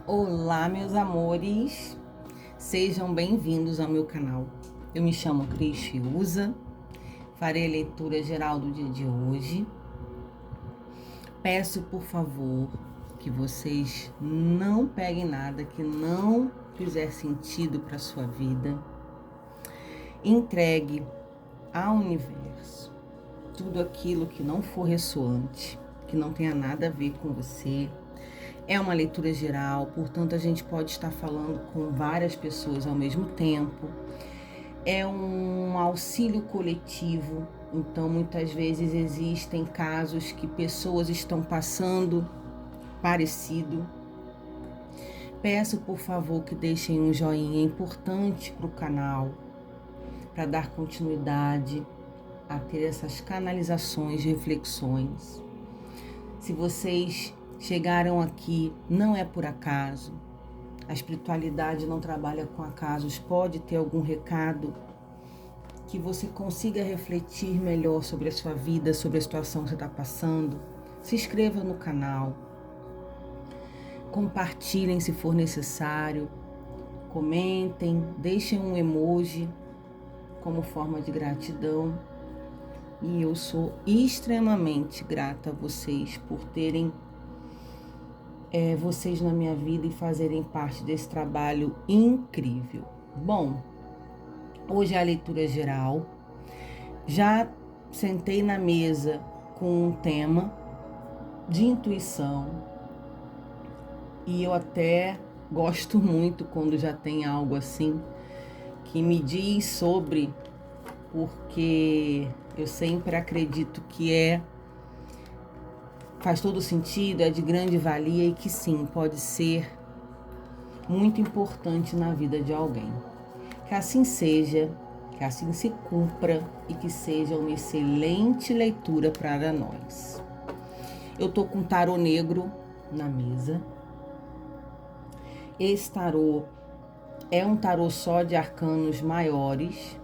Olá, meus amores, sejam bem-vindos ao meu canal. Eu me chamo Cris Fiuza, farei a leitura geral do dia de hoje. Peço, por favor, que vocês não peguem nada que não fizer sentido para a sua vida. Entregue ao universo tudo aquilo que não for ressoante, que não tenha nada a ver com você. É uma leitura geral, portanto a gente pode estar falando com várias pessoas ao mesmo tempo. É um auxílio coletivo, então muitas vezes existem casos que pessoas estão passando parecido. Peço por favor que deixem um joinha importante para o canal, para dar continuidade a ter essas canalizações, reflexões. Se vocês chegaram aqui, não é por acaso. A espiritualidade não trabalha com acasos. Pode ter algum recado que você consiga refletir melhor sobre a sua vida, sobre a situação que você está passando. Se inscreva no canal. Compartilhem se for necessário. Comentem, deixem um emoji como forma de gratidão. E eu sou extremamente grata a vocês por terem vocês na minha vida e fazerem parte desse trabalho incrível. Bom, hoje é a leitura geral. Já sentei na mesa com um tema de intuição e eu até gosto muito quando já tem algo assim que me diz sobre, porque eu sempre acredito que faz todo sentido, é de grande valia e que sim, pode ser muito importante na vida de alguém. Que assim seja, que assim se cumpra e que seja uma excelente leitura para nós. Eu tô com um tarô negro na mesa. Esse tarô é um tarô só de arcanos maiores,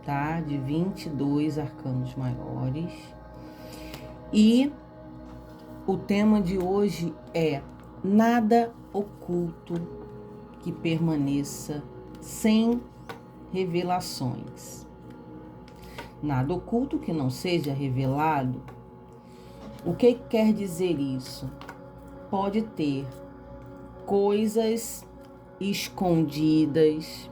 tá? De 22 arcanos maiores. E o tema de hoje é nada oculto que permaneça sem revelações. Nada oculto que não seja revelado. O que quer dizer isso? Pode ter coisas escondidas,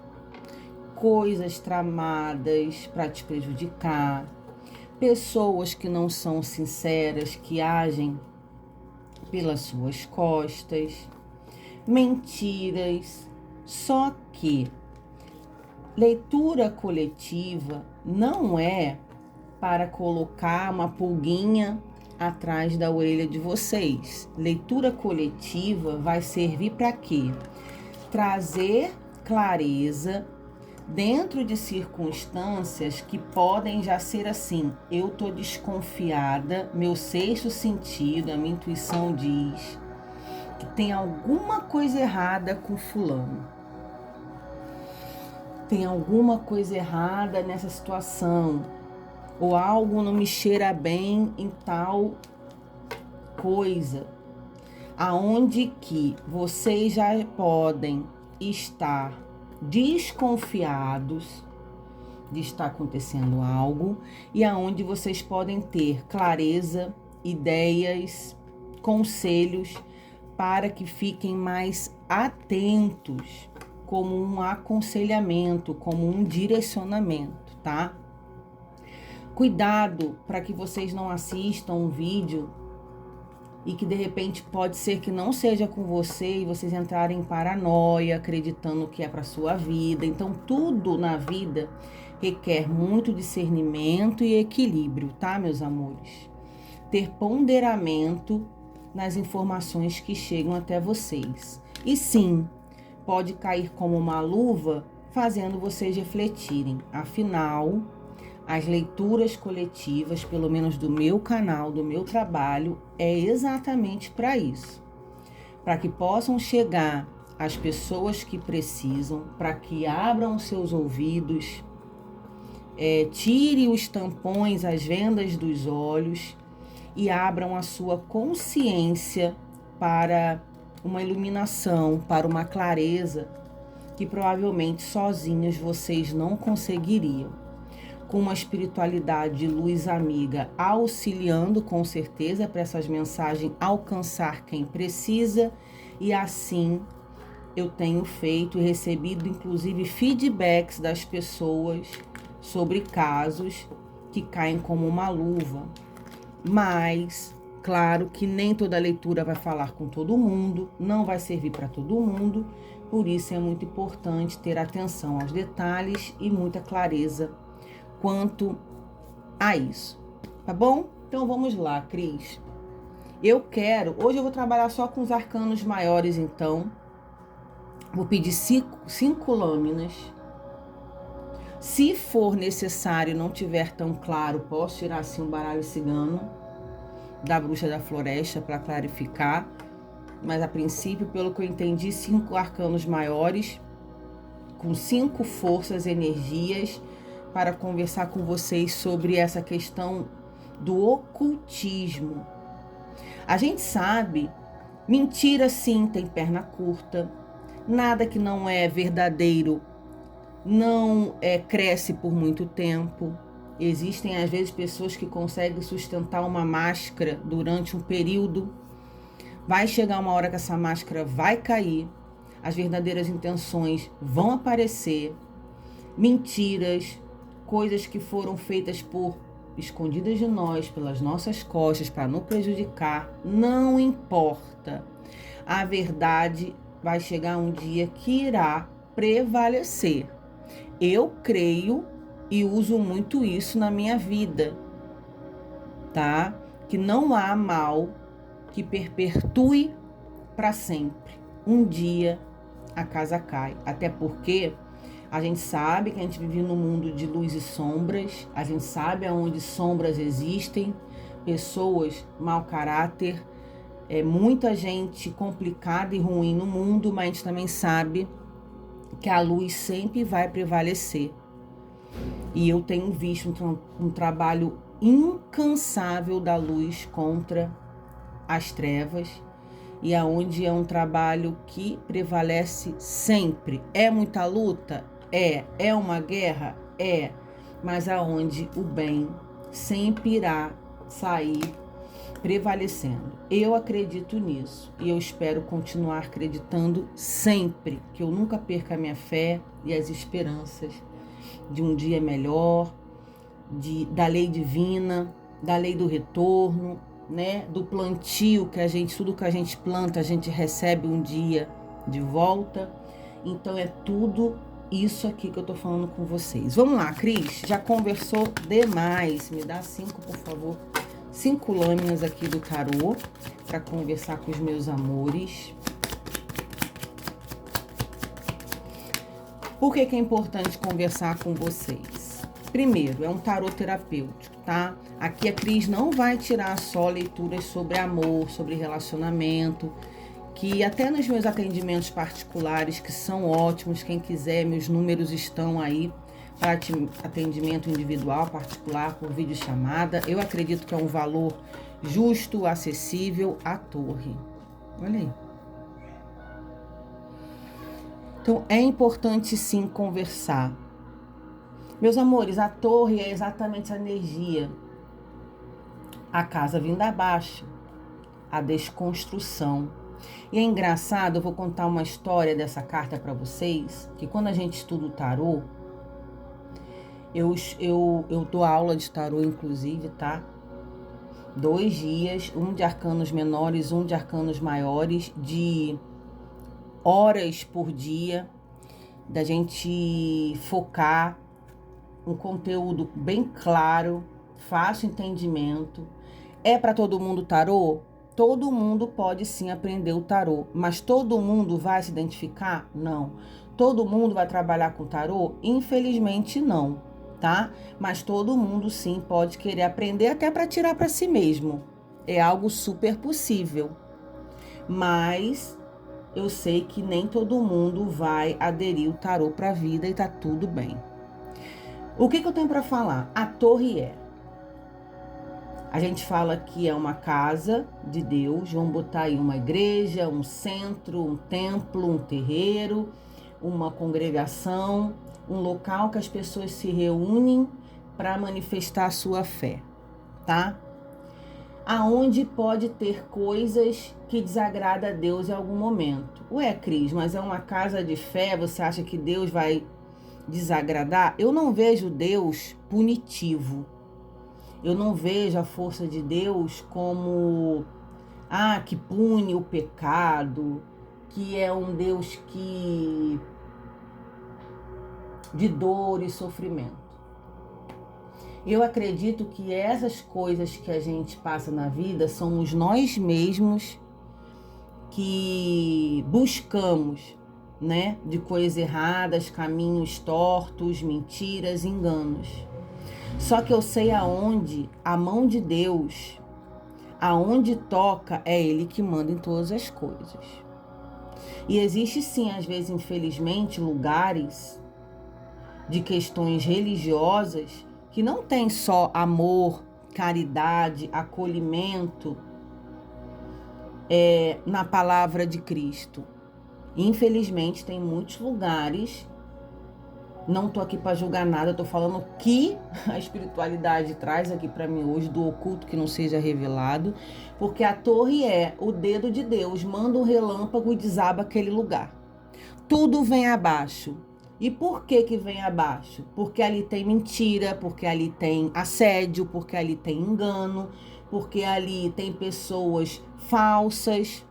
coisas tramadas para te prejudicar, pessoas que não são sinceras, que agem pelas suas costas, mentiras. Só que leitura coletiva não é para colocar uma pulguinha atrás da orelha de vocês. Leitura coletiva vai servir para quê? Trazer clareza dentro de circunstâncias que podem já ser assim, eu tô desconfiada, meu sexto sentido, a minha intuição diz que tem alguma coisa errada com fulano. Tem alguma coisa errada nessa situação, ou algo não me cheira bem em tal coisa, aonde que vocês já podem estar desconfiados de estar acontecendo algo e aonde vocês podem ter clareza, ideias, conselhos para que fiquem mais atentos, como um aconselhamento, como um direcionamento, tá? Cuidado para que vocês não assistam um vídeo e que de repente pode ser que não seja com você e vocês entrarem em paranoia, acreditando que é para sua vida. Então tudo na vida requer muito discernimento e equilíbrio, tá, meus amores? Ter ponderamento nas informações que chegam até vocês. E sim, pode cair como uma luva, fazendo vocês refletirem. Afinal, as leituras coletivas, pelo menos do meu canal, do meu trabalho, é exatamente para isso. Para que possam chegar às pessoas que precisam, para que abram seus ouvidos, tire os tampões, as vendas dos olhos e abram a sua consciência para uma iluminação, para uma clareza que provavelmente sozinhos vocês não conseguiriam. Com uma espiritualidade de luz amiga auxiliando com certeza para essas mensagens alcançar quem precisa, e assim eu tenho feito e recebido inclusive feedbacks das pessoas sobre casos que caem como uma luva. Mas, claro que nem toda leitura vai falar com todo mundo, não vai servir para todo mundo, por isso é muito importante ter atenção aos detalhes e muita clareza quanto a isso, tá bom? Então vamos lá, Cris. Hoje eu vou trabalhar só com os arcanos maiores, então. Vou pedir cinco lâminas. Se for necessário, não tiver tão claro, posso tirar assim um baralho cigano da Bruxa da Floresta para clarificar. Mas a princípio, pelo que eu entendi, 5 arcanos maiores, com 5 forças, energias, para conversar com vocês sobre essa questão do ocultismo. A gente sabe, mentira sim tem perna curta, nada que não é verdadeiro não cresce por muito tempo. Existem às vezes pessoas que conseguem sustentar uma máscara durante um período. Vai chegar uma hora que essa máscara vai cair, as verdadeiras intenções vão aparecer, mentiras, coisas que foram feitas escondidas de nós, pelas nossas costas, para nos prejudicar, não importa. A verdade vai chegar um dia que irá prevalecer. Eu creio e uso muito isso na minha vida, tá? Que não há mal que perpetue para sempre. Um dia a casa cai, até porque a gente sabe que a gente vive num mundo de luz e sombras, a gente sabe aonde sombras existem, pessoas mau caráter, muita gente complicada e ruim no mundo, mas a gente também sabe que a luz sempre vai prevalecer. E eu tenho visto um trabalho incansável da luz contra as trevas, e aonde é um trabalho que prevalece sempre. É muita luta? É uma guerra? Mas aonde o bem sempre irá sair prevalecendo. Eu acredito nisso e eu espero continuar acreditando sempre, que eu nunca perca a minha fé e as esperanças de um dia melhor, da lei divina, da lei do retorno, né? Do plantio tudo que a gente planta, a gente recebe um dia de volta. Então é tudo isso aqui que eu tô falando com vocês. Vamos lá, Cris, já conversou demais. Me dá 5, por favor. 5 lâminas aqui do tarô para conversar com os meus amores. Por que é importante conversar com vocês? Primeiro, é um tarô terapêutico, tá? Aqui a Cris não vai tirar só leituras sobre amor, sobre relacionamento, que até nos meus atendimentos particulares, que são ótimos, quem quiser, meus números estão aí para atendimento individual, particular, por videochamada. Eu acredito que é um valor justo, acessível, à torre. Olha aí. Então, é importante sim conversar. Meus amores, a torre é exatamente a energia. A casa vindo abaixo, a desconstrução. E é engraçado, eu vou contar uma história dessa carta para vocês, que quando a gente estuda o tarô, eu dou aula de tarô, inclusive, tá? 2 dias, um de arcanos menores, um de arcanos maiores, de horas por dia, da gente focar um conteúdo bem claro, fácil entendimento. É para todo mundo tarô? Todo mundo pode sim aprender o tarô, mas todo mundo vai se identificar? Não. Todo mundo vai trabalhar com tarô? Infelizmente não, tá? Mas todo mundo sim pode querer aprender até para tirar para si mesmo. É algo super possível. Mas eu sei que nem todo mundo vai aderir o tarô para a vida e tá tudo bem. O que eu tenho para falar? A torre A gente fala que é uma casa de Deus, vamos botar aí uma igreja, um centro, um templo, um terreiro, uma congregação, um local que as pessoas se reúnem para manifestar a sua fé, tá? Aonde pode ter coisas que desagrada a Deus em algum momento. Ué, Cris, mas é uma casa de fé, você acha que Deus vai desagradar? Eu não vejo Deus punitivo. Eu não vejo a força de Deus como que pune o pecado, que é um Deus de dor e sofrimento. Eu acredito que essas coisas que a gente passa na vida somos nós mesmos que buscamos, né, de coisas erradas, caminhos tortos, mentiras, enganos. Só que eu sei aonde a mão de Deus, aonde toca, é Ele que manda em todas as coisas. E existe sim, às vezes, infelizmente, lugares de questões religiosas que não tem só amor, caridade, acolhimento na palavra de Cristo. Infelizmente, tem muitos lugares. Não tô aqui para julgar nada, eu tô falando que a espiritualidade traz aqui para mim hoje, do oculto que não seja revelado, porque a torre é o dedo de Deus, manda um relâmpago e desaba aquele lugar. Tudo vem abaixo. E por que vem abaixo? Porque ali tem mentira, porque ali tem assédio, porque ali tem engano, porque ali tem pessoas falsas,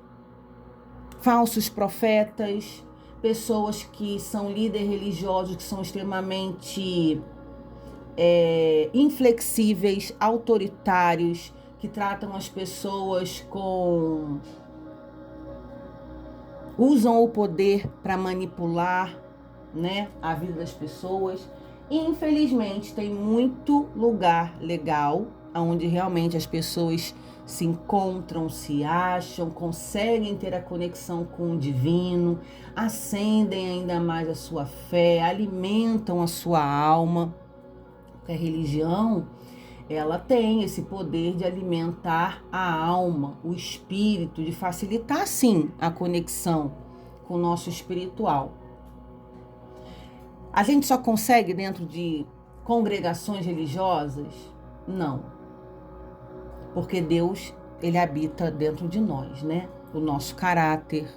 falsos profetas, pessoas que são líderes religiosos, que são extremamente inflexíveis, autoritários, que tratam as pessoas usam o poder para manipular, né, a vida das pessoas. E, infelizmente, tem muito lugar legal, onde realmente as pessoas se encontram, se acham, conseguem ter a conexão com o divino, acendem ainda mais a sua fé, alimentam a sua alma. Porque a religião, ela tem esse poder de alimentar a alma, o espírito, de facilitar, sim, a conexão com o nosso espiritual. A gente só consegue dentro de congregações religiosas? Não. Porque Deus, Ele habita dentro de nós, né? O nosso caráter,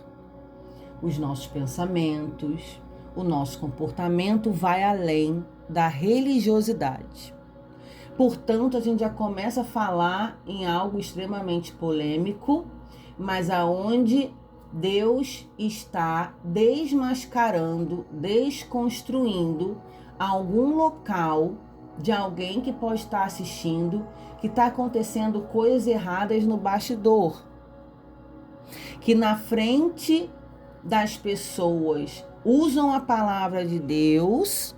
os nossos pensamentos, o nosso comportamento vai além da religiosidade. Portanto, a gente já começa a falar em algo extremamente polêmico, mas aonde Deus está desmascarando, desconstruindo algum local de alguém que pode estar assistindo, que está acontecendo coisas erradas no bastidor, que na frente das pessoas usam a palavra de Deus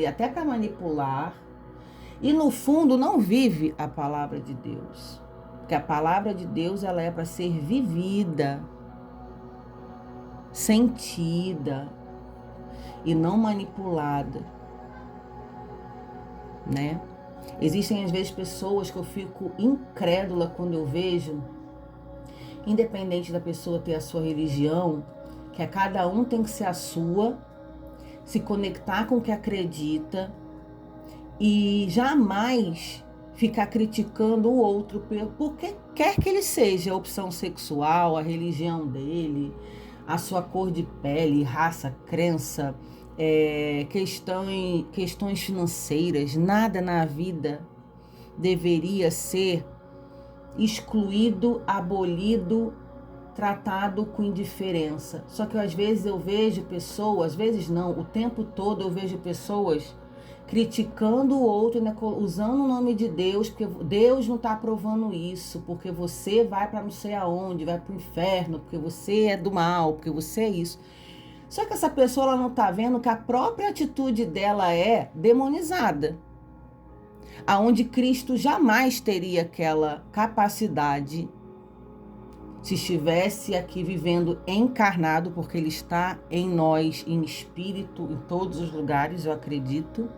até para manipular, e no fundo não vive a palavra de Deus, porque a palavra de Deus ela é para ser vivida, sentida e não manipulada, né? Existem às vezes pessoas que eu fico incrédula quando eu vejo, independente da pessoa ter a sua religião, que a cada um tem que ser a sua, se conectar com o que acredita e jamais ficar criticando o outro porque quer que ele seja a opção sexual, a religião dele, a sua cor de pele, raça, crença, questões financeiras. Nada na vida deveria ser excluído, abolido, tratado com indiferença. Só que às vezes eu vejo pessoas, às vezes não, o tempo todo eu vejo pessoas criticando o outro, né, usando o nome de Deus, porque Deus não está aprovando isso, porque você vai para não sei aonde, vai para o inferno, porque você é do mal, porque você é isso. Só que essa pessoa ela não está vendo que a própria atitude dela é demonizada, aonde Cristo jamais teria aquela capacidade se estivesse aqui vivendo encarnado, porque Ele está em nós, em espírito, em todos os lugares, eu acredito.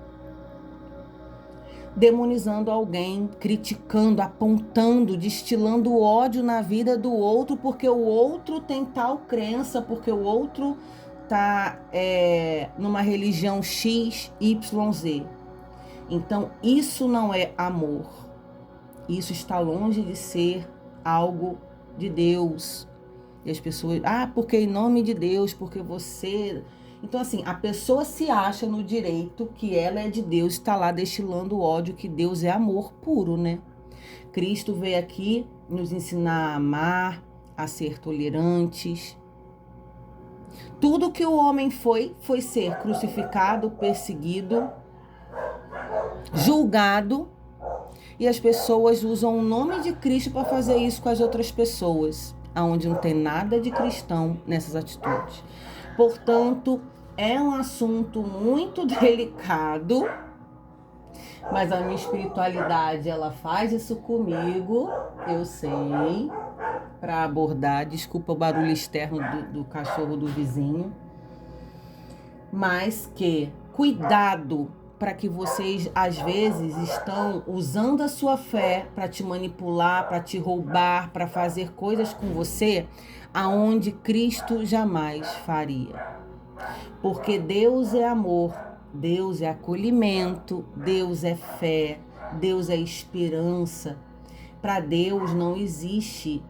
demonizando alguém, criticando, apontando, destilando ódio na vida do outro, porque o outro tem tal crença, porque o outro tá numa religião X, Y, Z. Então, isso não é amor. Isso está longe de ser algo de Deus. E as pessoas, porque em nome de Deus, porque você... Então, assim, a pessoa se acha no direito que ela é de Deus, está lá destilando ódio, que Deus é amor puro, né? Cristo veio aqui nos ensinar a amar, a ser tolerantes. Tudo que o homem foi ser crucificado, perseguido, julgado, e as pessoas usam o nome de Cristo para fazer isso com as outras pessoas, aonde não tem nada de cristão nessas atitudes. Portanto, é um assunto muito delicado, mas a minha espiritualidade, ela faz isso comigo, eu sei, para abordar. Desculpa o barulho externo do cachorro do vizinho. Mas que, cuidado, para que vocês, às vezes, estão usando a sua fé para te manipular, para te roubar, para fazer coisas com você, aonde Cristo jamais faria. Porque Deus é amor, Deus é acolhimento, Deus é fé, Deus é esperança. Para Deus não existe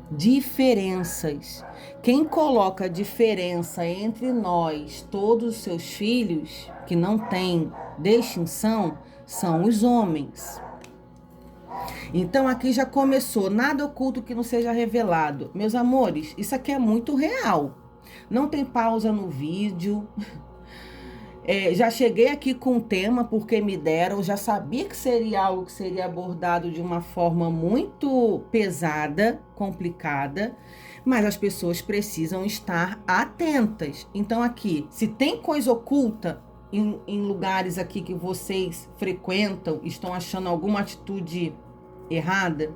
diferenças. Quem coloca diferença entre nós, todos os seus filhos, que não tem distinção, são os homens. Então aqui já começou, nada oculto que não seja revelado. Meus amores, isso aqui é muito real. Não tem pausa no vídeo. Já cheguei aqui com o tema porque me deram, já sabia que seria algo que seria abordado de uma forma muito pesada, complicada, mas as pessoas precisam estar atentas. Então aqui, se tem coisa oculta em lugares aqui que vocês frequentam, estão achando alguma atitude errada,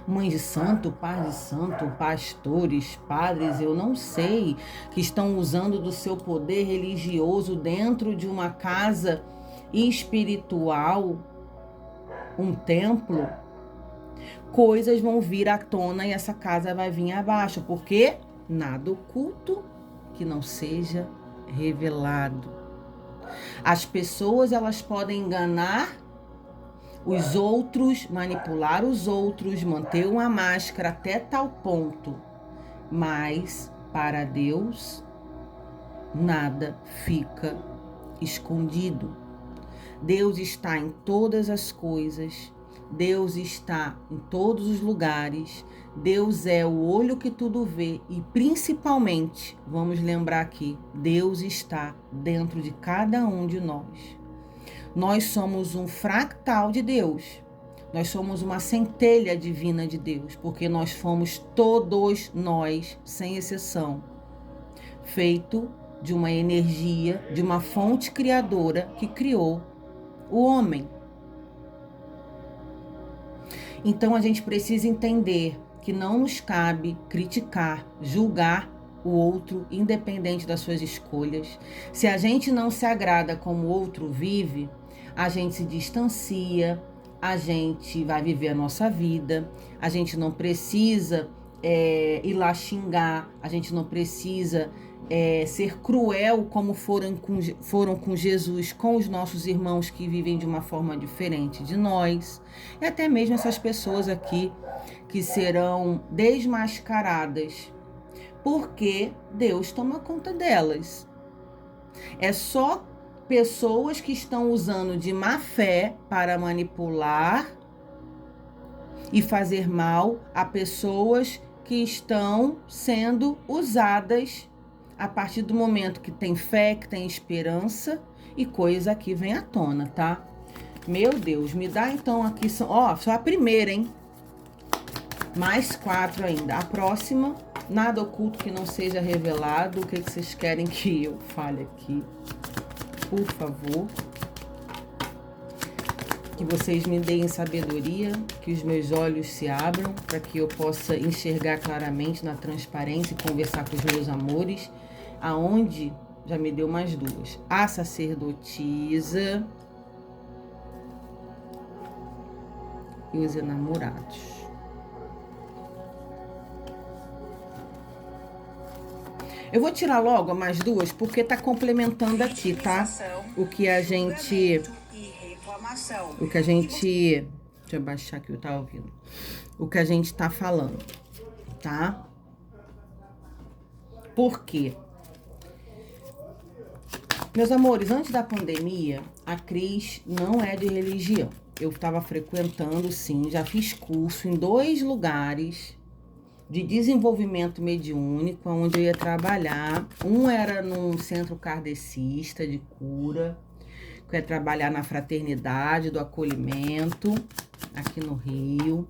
mãe de santo, pai de santo, pastores, padres, eu não sei, que estão usando do seu poder religioso dentro de uma casa espiritual, um templo, coisas vão vir à tona e essa casa vai vir abaixo, porque nada oculto que não seja revelado. As pessoas, elas podem enganar os outros, manipular os outros, manter uma máscara até tal ponto. Mas, para Deus, nada fica escondido. Deus está em todas as coisas. Deus está em todos os lugares. Deus é o olho que tudo vê. E, principalmente, vamos lembrar aqui, Deus está dentro de cada um de nós. Nós somos um fractal de Deus. Nós somos uma centelha divina de Deus, porque nós fomos todos nós, sem exceção, feito de uma energia, de uma fonte criadora que criou o homem. Então a gente precisa entender que não nos cabe criticar, julgar o outro, independente das suas escolhas. Se a gente não se agrada como o outro vive, a gente se distancia, a gente vai viver a nossa vida, a gente não precisa ir lá xingar, a gente não precisa ser cruel como foram com Jesus, com os nossos irmãos que vivem de uma forma diferente de nós, e até mesmo essas pessoas aqui que serão desmascaradas, porque Deus toma conta delas. É só pessoas que estão usando de má fé para manipular e fazer mal a pessoas que estão sendo usadas a partir do momento que tem fé, que tem esperança, e coisa aqui vem à tona, tá? Meu Deus, me dá então aqui, só a primeira, hein? Mais 4 ainda. A próxima, nada oculto que não seja revelado. O que vocês querem que eu fale aqui? Por favor, que vocês me deem sabedoria, que os meus olhos se abram, para que eu possa enxergar claramente na transparência e conversar com os meus amores, aonde já me deu mais 2. A sacerdotisa, e os enamorados. Eu vou tirar logo mais duas, porque tá complementando aqui, tá? O que a gente... Deixa eu baixar aqui, eu tava ouvindo. O que a gente tá falando, tá? Por quê? Meus amores, antes da pandemia, a Cris não é de religião. Eu estava frequentando, sim, já fiz curso em 2 lugares de desenvolvimento mediúnico, onde eu ia trabalhar. Um era num centro kardecista de cura, que eu ia trabalhar na fraternidade do acolhimento, aqui no Rio.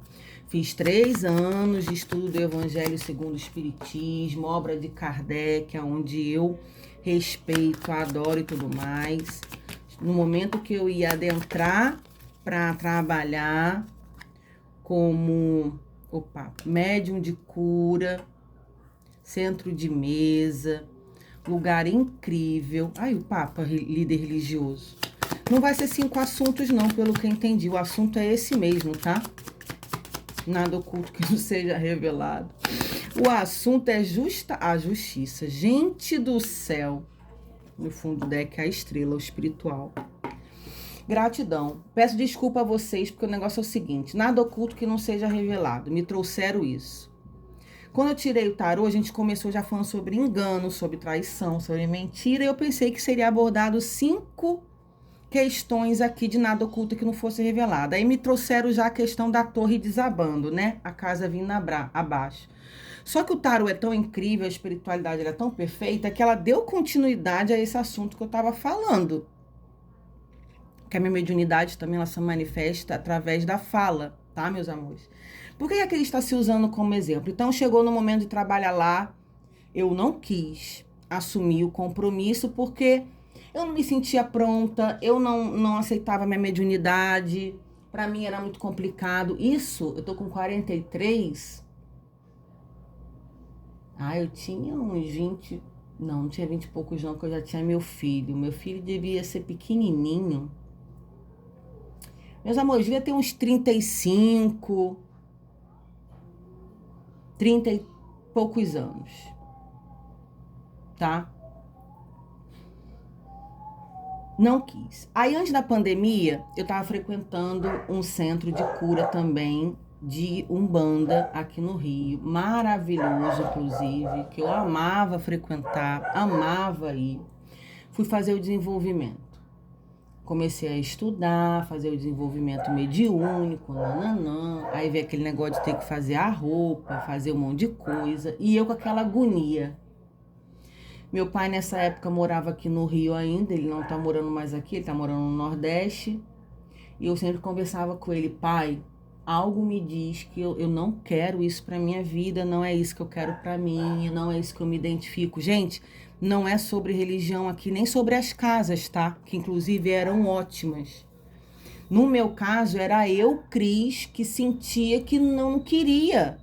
Fiz 3 anos de estudo do Evangelho segundo o Espiritismo, obra de Kardec, onde eu respeito, adoro e tudo mais. No momento que eu ia adentrar para trabalhar como médium de cura, centro de mesa, lugar incrível. Ai, o Papa, líder religioso. Não vai ser 5 assuntos não, pelo que eu entendi. O assunto é esse mesmo, tá? Nada oculto que não seja revelado. O assunto é a justiça. Gente do céu. No fundo do deck, a estrela, o espiritual. Gratidão. Peço desculpa a vocês, porque o negócio é o seguinte. Nada oculto que não seja revelado. Me trouxeram isso. Quando eu tirei o tarô, a gente começou já falando sobre engano, sobre traição, sobre mentira. E eu pensei que seria abordado 5 questões aqui de nada oculto que não fosse revelada. Aí me trouxeram já a questão da torre desabando, né? A casa vindo abaixo. Só que o tarô é tão incrível, a espiritualidade é tão perfeita, que ela deu continuidade a esse assunto que eu tava falando. Que a minha mediunidade também ela se manifesta através da fala, tá, meus amores? Por que é que ele está se usando como exemplo? Então, chegou no momento de trabalhar lá, eu não quis assumir o compromisso, porque eu não me sentia pronta, eu não aceitava minha mediunidade, pra mim era muito complicado. Isso, eu tô com 43. Eu tinha uns 20, não tinha 20 e poucos não, porque eu já tinha meu filho. Meu filho devia ser pequenininho. Meus amores, devia ter uns 35, 30 e poucos anos, tá? Não quis. Aí, antes da pandemia, eu tava frequentando um centro de cura também, de Umbanda, aqui no Rio. Maravilhoso, inclusive, que eu amava frequentar, amava ir. Fui fazer o desenvolvimento. Comecei a estudar, fazer o desenvolvimento mediúnico, nananã. Aí veio aquele negócio de ter que fazer a roupa, fazer um monte de coisa. E eu com aquela agonia. Meu pai, nessa época, morava aqui no Rio ainda. Ele não tá morando mais aqui, ele tá morando no Nordeste. E eu sempre conversava com ele: pai, algo me diz que eu não quero isso pra minha vida, não é isso que eu quero pra mim, não é isso que eu me identifico. Gente, não é sobre religião aqui, nem sobre as casas, tá? Que inclusive eram ótimas. No meu caso, era eu, Cris, que sentia que não queria.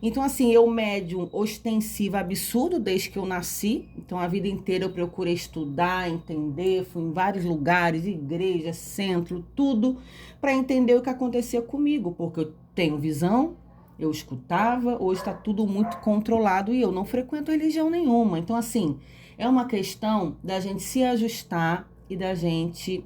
Então, assim, eu médium ostensiva absurdo desde que eu nasci. Então, a vida inteira eu procurei estudar, entender. Fui em vários lugares, igreja, centro, tudo, para entender o que acontecia comigo. Porque eu tenho visão, eu escutava, hoje está tudo muito controlado e eu não frequento religião nenhuma. Então, assim, é uma questão da gente se ajustar e da gente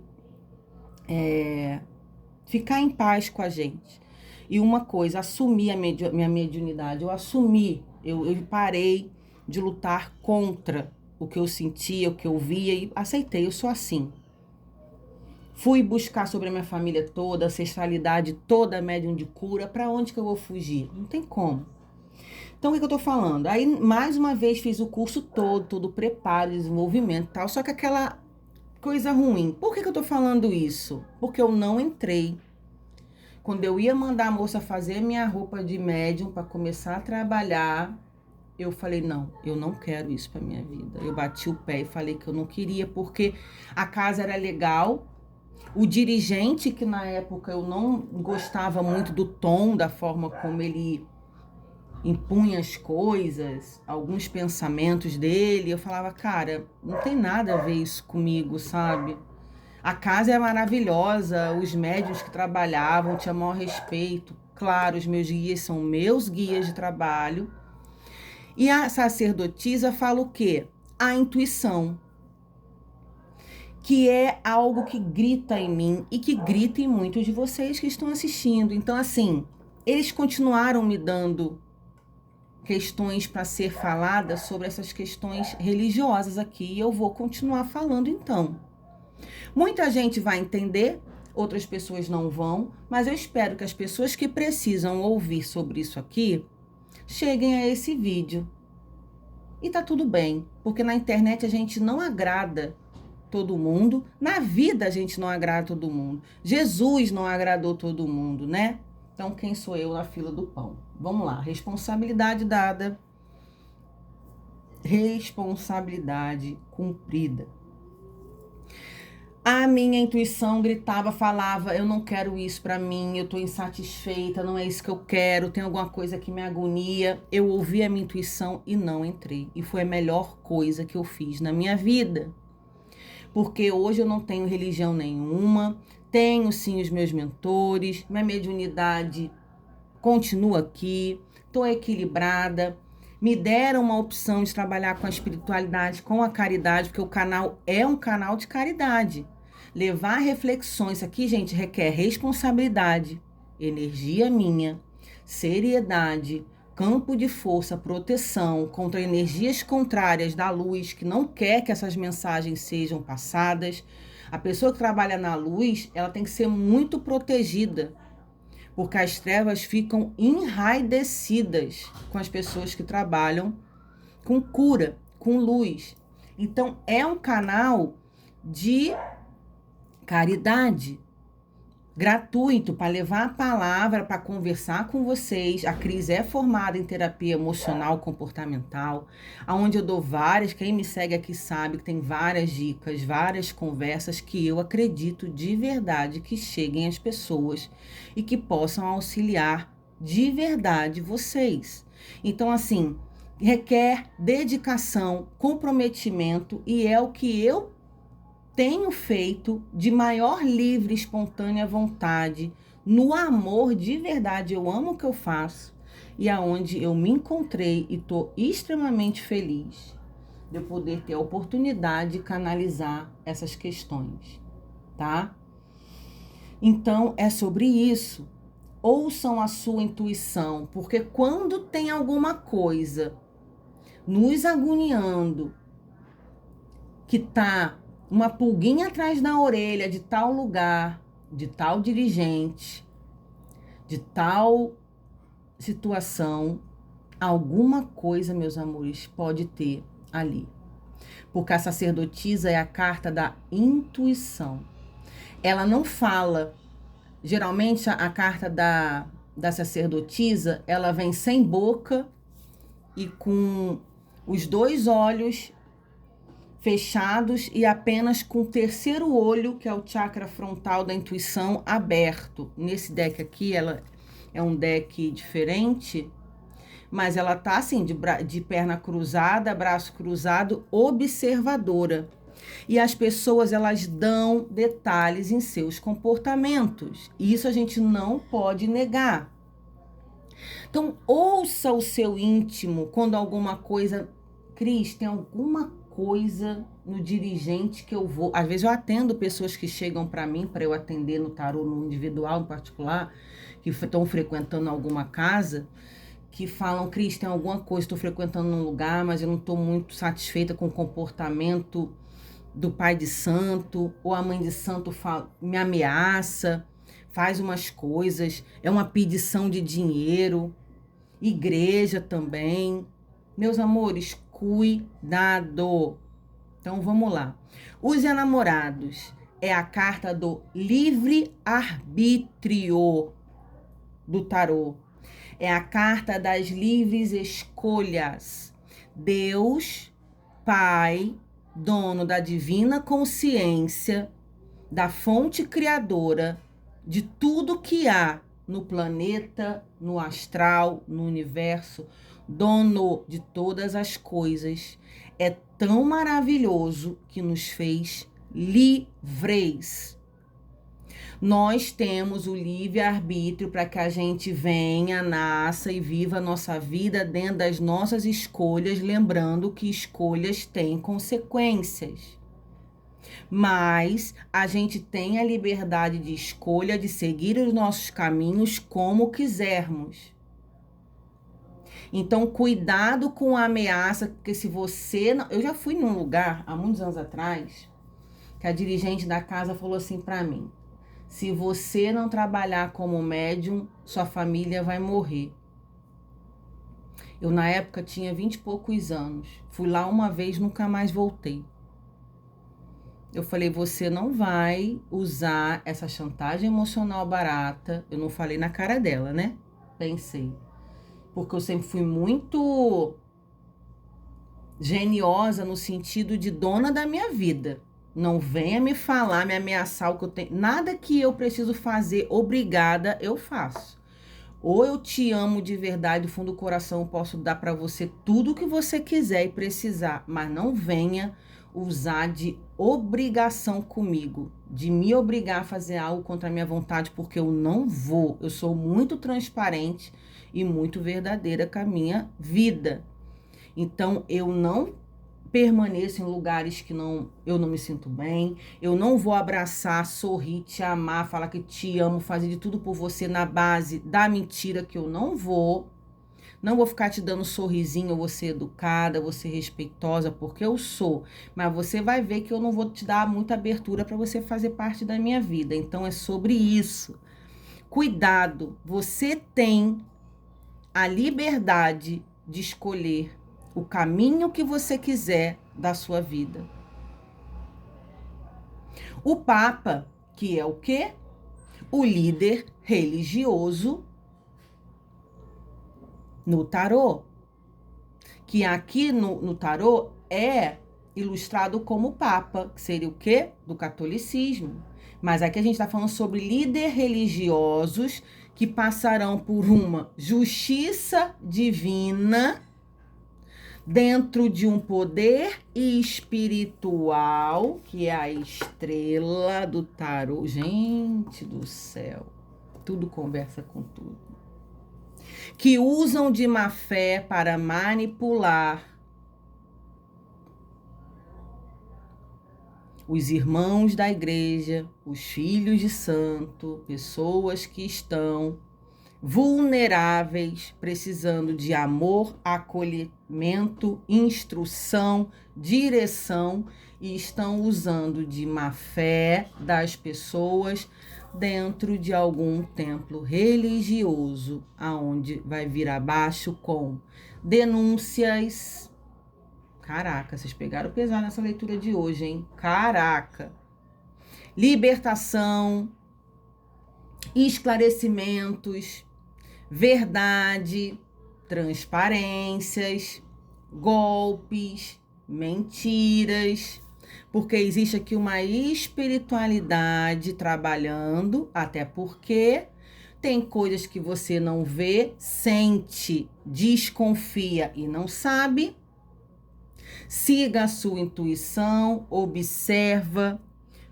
ficar em paz com a gente. E uma coisa, assumir a minha mediunidade, eu parei de lutar contra o que eu sentia, o que eu via e aceitei, eu sou assim. Fui buscar sobre a minha família toda, a ancestralidade toda, médium de cura, pra onde que eu vou fugir? Não tem como. Então, o que eu tô falando? Aí, mais uma vez, fiz o curso todo preparo, desenvolvimento e tal, só que aquela coisa ruim. Por que eu tô falando isso? Porque eu não entrei. Quando eu ia mandar a moça fazer minha roupa de médium para começar a trabalhar, eu falei, não, eu não quero isso para minha vida. Eu bati o pé e falei que eu não queria, porque a casa era legal. O dirigente, que na época eu não gostava muito do tom, da forma como ele impunha as coisas, alguns pensamentos dele, eu falava, cara, não tem nada a ver isso comigo, sabe? A casa é maravilhosa, os médiuns que trabalhavam tinham maior respeito. Claro, os meus guias são meus guias de trabalho. E a sacerdotisa fala o quê? A intuição, que é algo que grita em mim e que grita em muitos de vocês que estão assistindo. Então, assim, eles continuaram me dando questões para ser faladas sobre essas questões religiosas aqui, e eu vou continuar falando então. Muita gente vai entender, outras pessoas não vão, mas eu espero que as pessoas que precisam ouvir sobre isso aqui cheguem a esse vídeo. E tá tudo bem, porque na internet a gente não agrada todo mundo, na vida a gente não agrada todo mundo. Jesus não agradou todo mundo, né? Então quem sou eu na fila do pão? Vamos lá, responsabilidade dada, responsabilidade cumprida. A minha intuição gritava, falava, eu não quero isso pra mim, eu tô insatisfeita, não é isso que eu quero, tem alguma coisa que me agonia. Eu ouvi a minha intuição e não entrei. E foi a melhor coisa que eu fiz na minha vida. Porque hoje eu não tenho religião nenhuma, tenho sim os meus mentores, minha mediunidade continua aqui, tô equilibrada. Me deram uma opção de trabalhar com a espiritualidade, com a caridade, porque o canal é um canal de caridade. Levar reflexões aqui, gente, requer responsabilidade, energia minha, seriedade, campo de força, proteção contra energias contrárias da luz, que não quer que essas mensagens sejam passadas. A pessoa que trabalha na luz, ela tem que ser muito protegida, porque as trevas ficam enraidecidas com as pessoas que trabalham com cura, com luz. Então, é um canal de caridade gratuito para levar a palavra, para conversar com vocês. A Cris é formada em terapia emocional comportamental, onde eu dou várias, quem me segue aqui sabe que tem várias dicas, várias conversas que eu acredito de verdade que cheguem às pessoas e que possam auxiliar de verdade vocês. Então, assim, requer dedicação, comprometimento, e é o que eu tenho feito de maior livre, espontânea vontade, no amor de verdade. Eu amo o que eu faço e aonde eu me encontrei e estou extremamente feliz de eu poder ter a oportunidade de canalizar essas questões, tá? Então, é sobre isso. Ouçam a sua intuição, porque quando tem alguma coisa nos agoniando, que tá uma pulguinha atrás da orelha de tal lugar, de tal dirigente, de tal situação, alguma coisa, meus amores, pode ter ali. Porque a sacerdotisa é a carta da intuição. Ela não fala. Geralmente a carta da sacerdotisa, ela vem sem boca e com os dois olhos fechados e apenas com o terceiro olho, que é o chakra frontal da intuição, aberto. Nesse deck aqui, ela é um deck diferente, mas ela tá assim, de perna cruzada, braço cruzado, observadora. E as pessoas, elas dão detalhes em seus comportamentos. E isso a gente não pode negar. Então, ouça o seu íntimo quando alguma coisa... Cris, tem alguma coisa no dirigente que eu vou... Às vezes eu atendo pessoas que chegam para mim, para eu atender no tarô, no individual, no particular, que estão frequentando alguma casa, que falam, Cris, tem alguma coisa, estou frequentando um lugar, mas eu não estou muito satisfeita com o comportamento do pai de santo, ou a mãe de santo me ameaça, faz umas coisas, é uma pedição de dinheiro, igreja também. Meus amores, cuidado. Então vamos lá. Os enamorados é a carta do livre-arbítrio do tarô. É a carta das livres escolhas. Deus, Pai, dono da divina consciência, da fonte criadora de tudo que há no planeta, no astral, no universo, dono de todas as coisas, é tão maravilhoso que nos fez livres. Nós temos o livre-arbítrio para que a gente venha, nasça e viva a nossa vida dentro das nossas escolhas, lembrando que escolhas têm consequências. Mas a gente tem a liberdade de escolha de seguir os nossos caminhos como quisermos. Então, cuidado com a ameaça, porque se você... Eu já fui num lugar, há muitos anos atrás, que a dirigente da casa falou assim para mim: se você não trabalhar como médium, sua família vai morrer. Eu, na época, tinha 20 e poucos anos. Fui lá uma vez, nunca mais voltei. Eu falei, você não vai usar essa chantagem emocional barata. Eu não falei na cara dela, né? Pensei. Porque eu sempre fui muito geniosa no sentido de dona da minha vida. Não venha me falar, me ameaçar o que eu tenho. Nada que eu preciso fazer, obrigada, eu faço. Ou eu te amo de verdade, do fundo do coração, eu posso dar para você tudo o que você quiser e precisar. Mas não venha usar de obrigação comigo, de me obrigar a fazer algo contra a minha vontade, porque eu não vou. Eu sou muito transparente e muito verdadeira com a minha vida. Então, eu não permaneço em lugares que eu não me sinto bem. Eu não vou abraçar, sorrir, te amar, falar que te amo, fazer de tudo por você na base da mentira, que eu não vou. Não vou ficar te dando sorrisinho, eu vou ser educada, vou ser respeitosa, porque eu sou. Mas você vai ver que eu não vou te dar muita abertura para você fazer parte da minha vida. Então, é sobre isso. Cuidado, você tem a liberdade de escolher o caminho que você quiser da sua vida. O Papa, que é o quê? O líder religioso no tarô. Que aqui no tarô é ilustrado como Papa, que seria o quê? Do catolicismo. Mas aqui a gente está falando sobre líderes religiosos que passarão por uma justiça divina dentro de um poder espiritual, que é a estrela do tarô. Gente do céu, tudo conversa com tudo. Que usam de má fé para manipular os irmãos da igreja, os filhos de santo, pessoas que estão vulneráveis, precisando de amor, acolhimento, instrução, direção, e estão usando de má fé das pessoas dentro de algum templo religioso, aonde vai vir abaixo com denúncias. Caraca, vocês pegaram pesado nessa leitura de hoje, hein? Caraca! Libertação, esclarecimentos, verdade, transparências, golpes, mentiras, porque existe aqui uma espiritualidade trabalhando, até porque tem coisas que você não vê, sente, desconfia e não sabe. Siga a sua intuição, observa,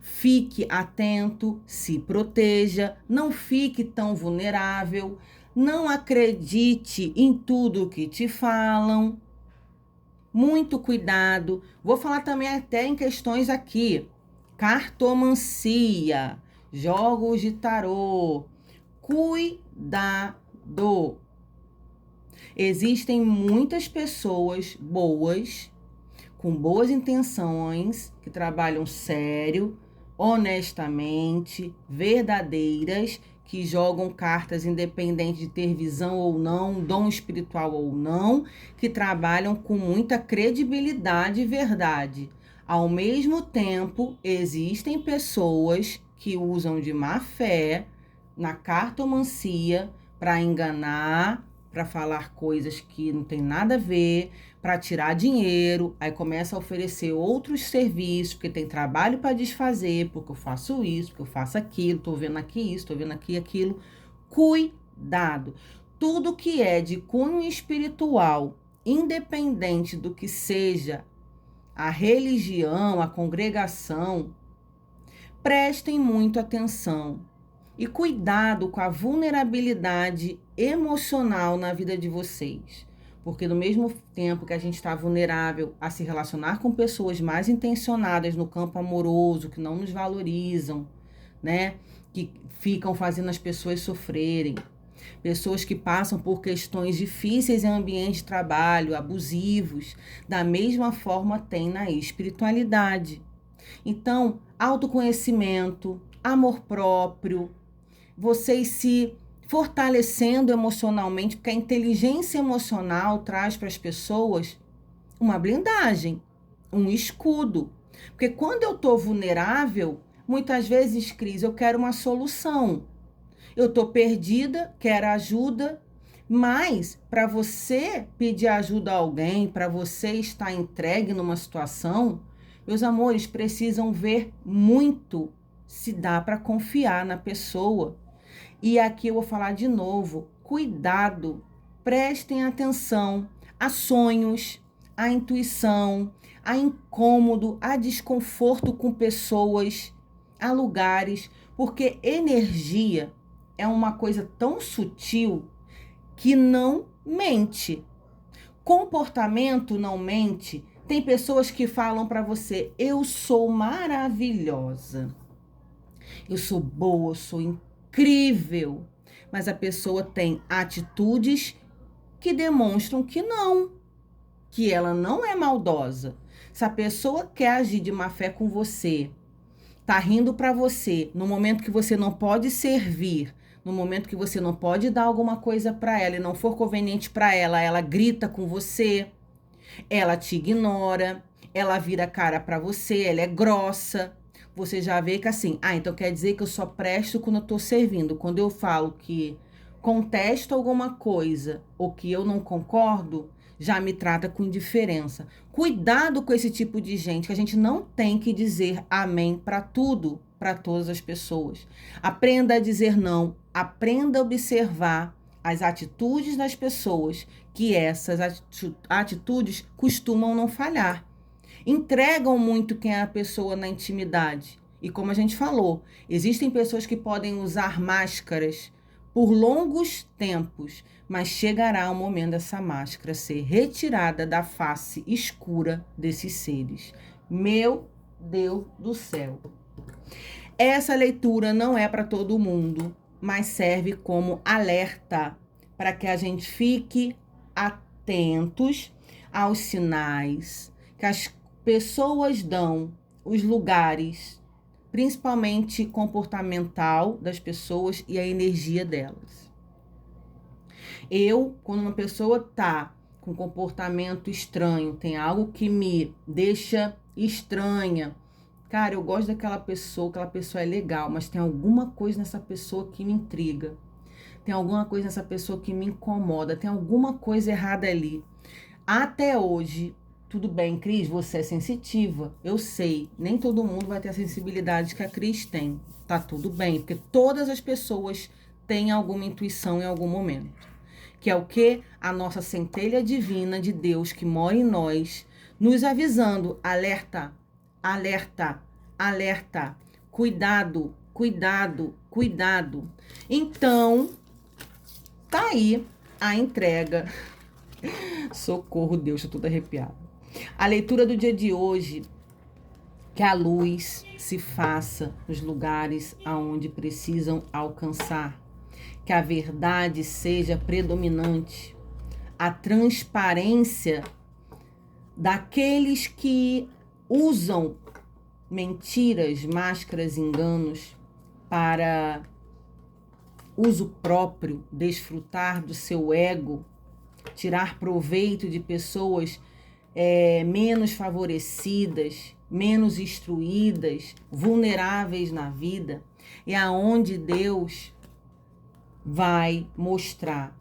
fique atento, se proteja, não fique tão vulnerável, não acredite em tudo que te falam. Muito cuidado. Vou falar também até em questões aqui. Cartomancia, jogos de tarô. Cuidado. Existem muitas pessoas boas, com boas intenções, que trabalham sério, honestamente, verdadeiras, que jogam cartas independente de ter visão ou não, dom espiritual ou não, que trabalham com muita credibilidade e verdade. Ao mesmo tempo, existem pessoas que usam de má fé na cartomancia para enganar, para falar coisas que não tem nada a ver, para tirar dinheiro, aí começa a oferecer outros serviços, porque tem trabalho para desfazer, porque eu faço isso, porque eu faço aquilo, tô vendo aqui isso, tô vendo aqui aquilo. Cuidado! Tudo que é de cunho espiritual, independente do que seja a religião, a congregação, Prestem muito atenção e cuidado com a vulnerabilidade emocional na vida de vocês. Porque no mesmo tempo que a gente está vulnerável a se relacionar com pessoas mais intencionadas no campo amoroso, que não nos valorizam, né? Que ficam fazendo as pessoas sofrerem. Pessoas que passam por questões difíceis em ambiente de trabalho, abusivos, da mesma forma tem na espiritualidade. Então, autoconhecimento, amor próprio, vocês se fortalecendo emocionalmente, porque a inteligência emocional traz para as pessoas uma blindagem, um escudo. Porque quando eu estou vulnerável, muitas vezes, Cris, eu quero uma solução. Eu estou perdida, quero ajuda, mas para você pedir ajuda a alguém, para você estar entregue numa situação, meus amores, precisam ver muito se dá para confiar na pessoa. E aqui eu vou falar de novo, cuidado, prestem atenção a sonhos, a intuição, a incômodo, a desconforto com pessoas, a lugares, porque energia é uma coisa tão sutil que não mente. Comportamento não mente. Tem pessoas que falam para você: eu sou maravilhosa, eu sou boa, eu sou incrível. Mas a pessoa tem atitudes que demonstram que ela não é maldosa. Se a pessoa quer agir de má fé com você, tá rindo para você, no momento que você não pode servir, no momento que você não pode dar alguma coisa para ela e não for conveniente para ela, ela grita com você, ela te ignora, ela vira a cara para você, ela é grossa. Você já vê que assim, então quer dizer que eu só presto quando eu tô servindo. Quando eu falo que contesto alguma coisa ou que eu não concordo, já me trata com indiferença. Cuidado com esse tipo de gente, que a gente não tem que dizer amém para tudo, para todas as pessoas. Aprenda a dizer não, aprenda a observar as atitudes das pessoas, que essas atitudes costumam não falhar. Entregam muito quem é a pessoa na intimidade. E como a gente falou, existem pessoas que podem usar máscaras por longos tempos, mas chegará o momento dessa máscara ser retirada da face escura desses seres. Meu Deus do céu. Essa leitura não é para todo mundo, mas serve como alerta para que a gente fique atentos aos sinais que as pessoas dão, os lugares, principalmente comportamental das pessoas e a energia delas. Quando uma pessoa tá com comportamento estranho, tem algo que me deixa estranha, cara, eu gosto daquela pessoa é legal, mas tem alguma coisa nessa pessoa que me intriga. Tem alguma coisa nessa pessoa que me incomoda, tem alguma coisa errada ali. Até hoje, tudo bem, Cris, você é sensitiva, eu sei, nem todo mundo vai ter a sensibilidade que a Cris tem, tá tudo bem, porque todas as pessoas têm alguma intuição em algum momento. Que é o quê? A nossa centelha divina de Deus que mora em nós, nos avisando, alerta, alerta, alerta, cuidado, cuidado, cuidado. Então, tá aí a entrega. Socorro, Deus, tô toda arrepiada. A leitura do dia de hoje, que a luz se faça nos lugares aonde precisam alcançar, que a verdade seja predominante, a transparência daqueles que usam mentiras, máscaras, enganos para uso próprio, desfrutar do seu ego, tirar proveito de pessoas menos favorecidas, menos instruídas, vulneráveis na vida, é aonde Deus vai mostrar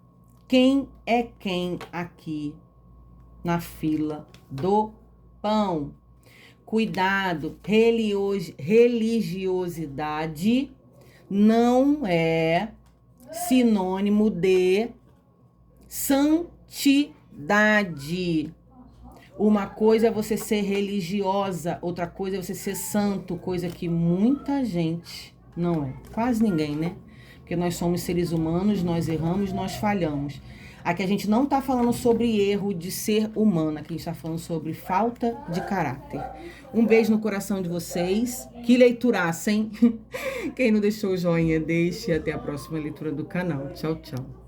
quem é quem aqui na fila do pão. Cuidado, religiosidade não é sinônimo de santidade. Uma coisa é você ser religiosa, outra coisa é você ser santo, coisa que muita gente não é. Quase ninguém, né? Porque nós somos seres humanos, nós erramos, nós falhamos. Aqui a gente não tá falando sobre erro de ser humana, aqui a gente tá falando sobre falta de caráter. Um beijo no coração de vocês. Que leituraça, hein? Quem não deixou o joinha, deixe. Até a próxima leitura do canal. Tchau, tchau.